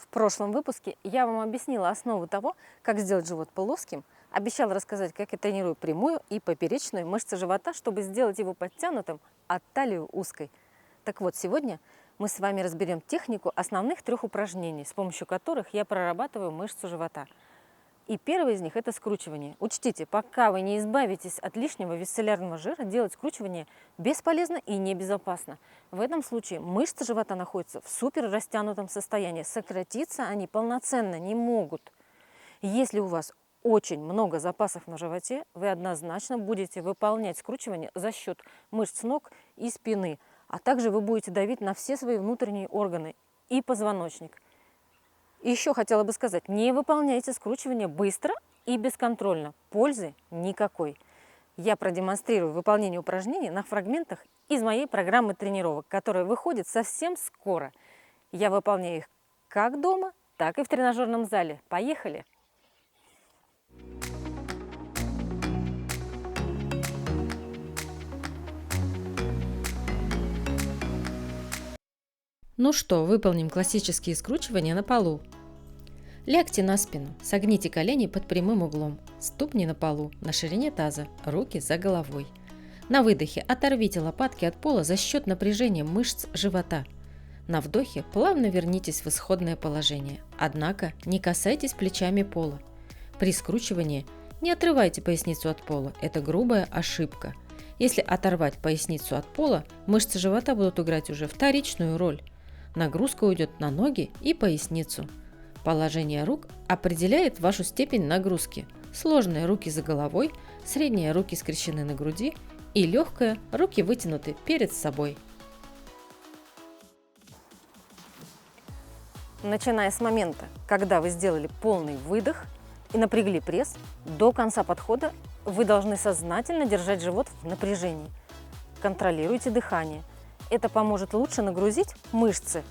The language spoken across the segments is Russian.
В прошлом выпуске я вам объяснила основу того, как сделать живот плоским, обещала рассказать, как я тренирую прямую и поперечную мышцы живота, чтобы сделать его подтянутым, а талию узкой. Так вот, сегодня мы с вами разберем технику основных 3 упражнений, с помощью которых я прорабатываю мышцу живота. И первое из них – это скручивание. Учтите, пока вы не избавитесь от лишнего висцелярного жира, делать скручивание бесполезно и небезопасно. В этом случае мышцы живота находятся в супер растянутом состоянии. Сократиться они полноценно не могут. Если у вас очень много запасов на животе, вы однозначно будете выполнять скручивание за счет мышц ног и спины, а также вы будете давить на все свои внутренние органы и позвоночник. И еще хотела бы сказать, не выполняйте скручивание быстро и бесконтрольно. Пользы никакой. Я продемонстрирую выполнение упражнений на фрагментах из моей программы тренировок, которая выходит совсем скоро. Я выполняю их как дома, так и в тренажерном зале. Поехали! Ну что, выполним классические скручивания на полу. Лягте на спину, согните колени под прямым углом, ступни на полу, на ширине таза, руки за головой. На выдохе оторвите лопатки от пола за счет напряжения мышц живота. На вдохе плавно вернитесь в исходное положение, однако не касайтесь плечами пола. При скручивании не отрывайте поясницу от пола, это грубая ошибка. Если оторвать поясницу от пола, мышцы живота будут играть уже вторичную роль. Нагрузка уйдет на ноги и поясницу. Положение рук определяет вашу степень нагрузки. Сложные руки за головой, средние руки скрещены на груди и легкое руки вытянуты перед собой. Начиная с момента, когда вы сделали полный выдох и напрягли пресс, до конца подхода вы должны сознательно держать живот в напряжении. Контролируйте дыхание. Это поможет лучше нагрузить мышцы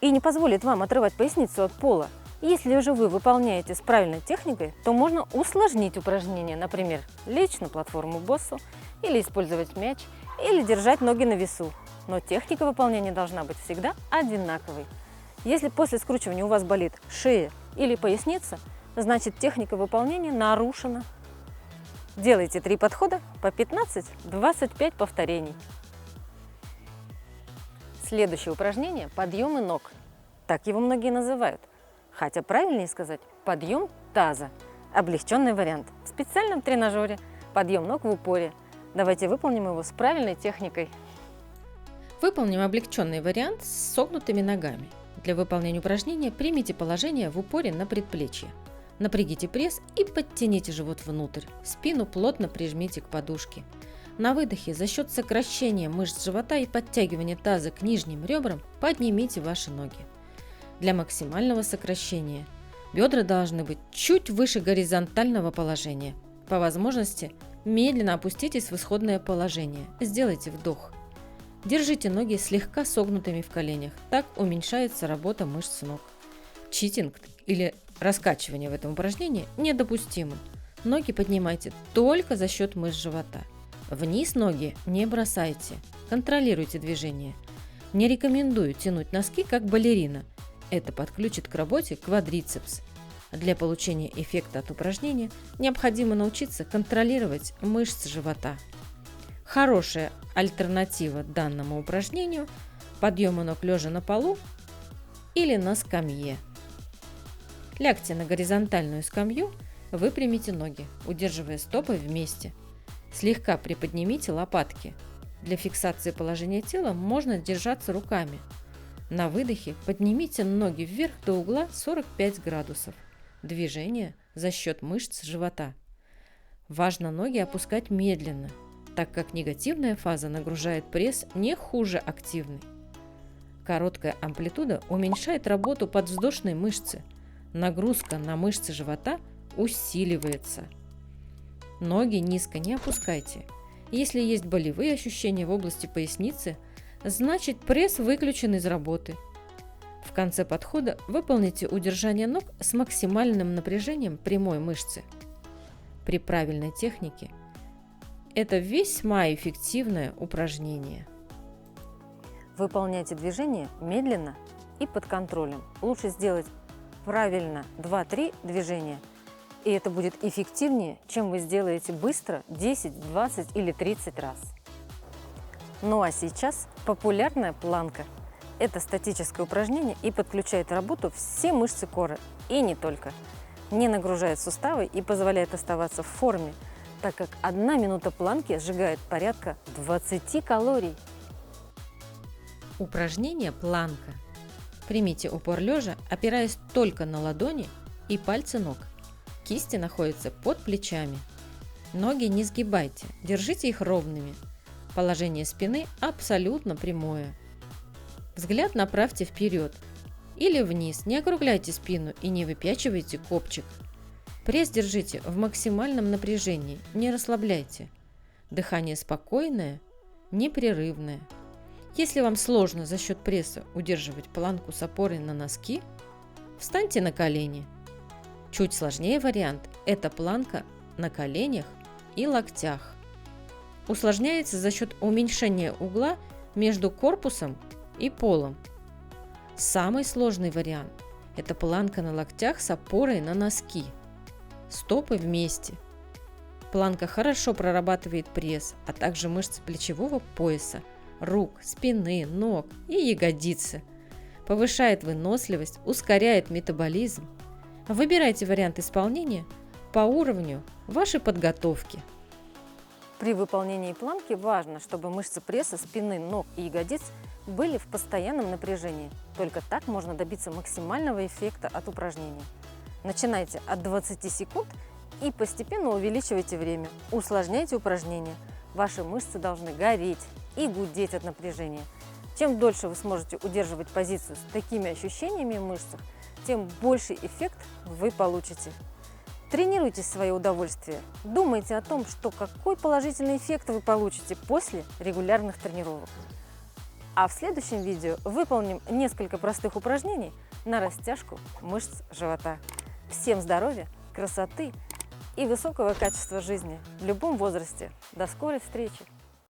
и не позволит вам отрывать поясницу от пола. Если же вы выполняете с правильной техникой, то можно усложнить упражнение, например, лечь на платформу боссу, или использовать мяч, или держать ноги на весу. Но техника выполнения должна быть всегда одинаковой. Если после скручивания у вас болит шея или поясница, значит техника выполнения нарушена. Делайте 3 подхода по 15-25 повторений. Следующее упражнение – подъемы ног. Так его многие называют. Хотя правильнее сказать – подъем таза. Облегченный вариант. В специальном тренажере. Подъем ног в упоре. Давайте выполним его с правильной техникой. Выполним облегченный вариант с согнутыми ногами. Для выполнения упражнения примите положение в упоре на предплечье. Напрягите пресс и подтяните живот внутрь. Спину плотно прижмите к подушке. На выдохе за счет сокращения мышц живота и подтягивания таза к нижним ребрам поднимите ваши ноги. Для максимального сокращения бедра должны быть чуть выше горизонтального положения. По возможности медленно опуститесь в исходное положение. Сделайте вдох. Держите ноги слегка согнутыми в коленях. Так уменьшается работа мышц ног. Читинг или раскачивание в этом упражнении недопустимы. Ноги поднимайте только за счет мышц живота. Вниз ноги не бросайте, контролируйте движение. Не рекомендую тянуть носки, как балерина. Это подключит к работе квадрицепс. Для получения эффекта от упражнения необходимо научиться контролировать мышцы живота. Хорошая альтернатива данному упражнению – подъемы ног лежа на полу или на скамье. Лягте на горизонтальную скамью, выпрямите ноги, удерживая стопы вместе. Слегка приподнимите лопатки. Для фиксации положения тела можно держаться руками. На выдохе поднимите ноги вверх до угла 45 градусов. Движение за счет мышц живота. Важно ноги опускать медленно, так как негативная фаза нагружает пресс не хуже активной. Короткая амплитуда уменьшает работу подвздошной мышцы. Нагрузка на мышцы живота усиливается. Ноги низко не опускайте. Если есть болевые ощущения в области поясницы, значит пресс выключен из работы. В конце подхода выполните удержание ног с максимальным напряжением прямой мышцы. При правильной технике это весьма эффективное упражнение. Выполняйте движение медленно и под контролем. Лучше сделать правильно 2-3 движения, и это будет эффективнее, чем вы сделаете быстро 10, 20 или 30 раз. Ну а сейчас популярная планка. Это статическое упражнение и подключает в работу все мышцы кора, и не только. Не нагружает суставы и позволяет оставаться в форме, так как 1 минута планки сжигает порядка 20 калорий. Упражнение планка. Примите упор лежа, опираясь только на ладони и пальцы ног. Кисти находятся под плечами. Ноги не сгибайте, держите их ровными. Положение спины абсолютно прямое. Взгляд направьте вперед или вниз, не округляйте спину и не выпячивайте копчик. Пресс держите в максимальном напряжении, не расслабляйте. Дыхание спокойное, непрерывное. Если вам сложно за счет пресса удерживать планку с опорой на носки, встаньте на колени. Чуть сложнее вариант – это планка на коленях и локтях. Усложняется за счет уменьшения угла между корпусом и полом. Самый сложный вариант – это планка на локтях с опорой на носки. Стопы вместе. Планка хорошо прорабатывает пресс, а также мышцы плечевого пояса, рук, спины, ног и ягодицы. Повышает выносливость, ускоряет метаболизм. Выбирайте вариант исполнения по уровню вашей подготовки. При выполнении планки важно, чтобы мышцы пресса, спины, ног и ягодиц были в постоянном напряжении. Только так можно добиться максимального эффекта от упражнения. Начинайте от 20 секунд и постепенно увеличивайте время. Усложняйте упражнения. Ваши мышцы должны гореть и гудеть от напряжения. Чем дольше вы сможете удерживать позицию с такими ощущениями в мышцах, тем больший эффект вы получите. Тренируйте свое удовольствие. Думайте о том, какой положительный эффект вы получите после регулярных тренировок. А в следующем видео выполним несколько простых упражнений на растяжку мышц живота. Всем здоровья, красоты и высокого качества жизни в любом возрасте. До скорой встречи!